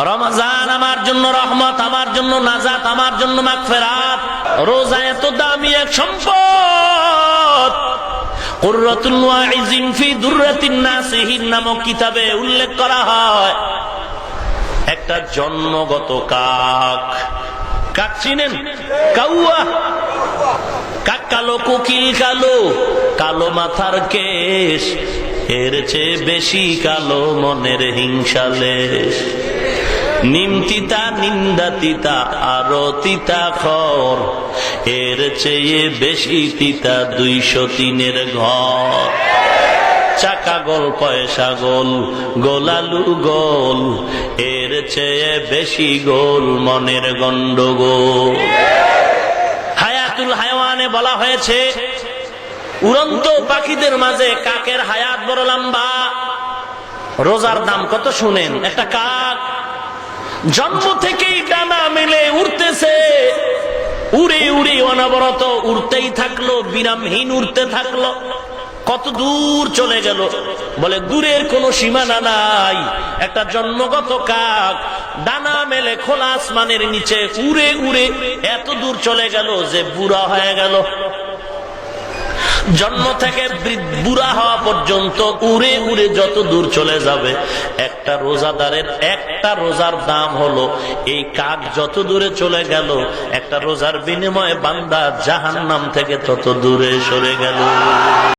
রমজান আমার জন্য রহমত, আমার জন্য নাজাত, আমার জন্য মাগফিরাত। রোজা এত দামি এক সম্পদ। কুররাতুল ওয়াইজিন ফি দুররাতিন নাসিহিন নামক কিতাবে উল্লেখ করা হয়, একটা জন্মগত কাক, কাক চিনেন? কাউয়া, কাক কালো, কোকিল কালো, কালো মাথার কেশ, এর চেয়ে বেশি কালো মনের হিংসালেশ। নিম তিতা, নিন্দা তিতা, আরো তিতা খর, এর চেয়ে বেশি তিতা 203-এর ঘর। চাকা গোল, পয়সা গোল, গোলালু গোল, এর চেয়ে বেশি গোল মনের গন্ডগোল। হায়াতুল হায়াওয়ানে বলা হয়েছে, উড়ন্ত পাখিদের মাঝে কাকের হায়াত বড় লম্বা। রোজার দাম কত শুনেন? একটা কাক জন্ম থেকেই ডানা মেলে উড়তেছে, উড়ে উড়ে অনবরত উড়তেই থাকলো, বিরামহীন উড়তে থাকলো। কত দূর চলে গেল, বলে দূরের কোনো সীমানা নাই। একটা জন্মগত কাক ডানা মেলে খোলা আসমানের নিচে উড়ে উড়ে এত দূর চলে গেল যে বুড়া হয়ে গেল। জন্ম থেকে বুড়া হওয়া পর্যন্ত উড়ে উড়ে যত দূর চলে যাবে, একটা রোজাদারের একটা রোজার দাম হলো এই কাক যত দূরে চলে গেল, একটা রোজার বিনিময়ে বান্দা জাহান্নাম থেকে তত দূরে সরে গেল।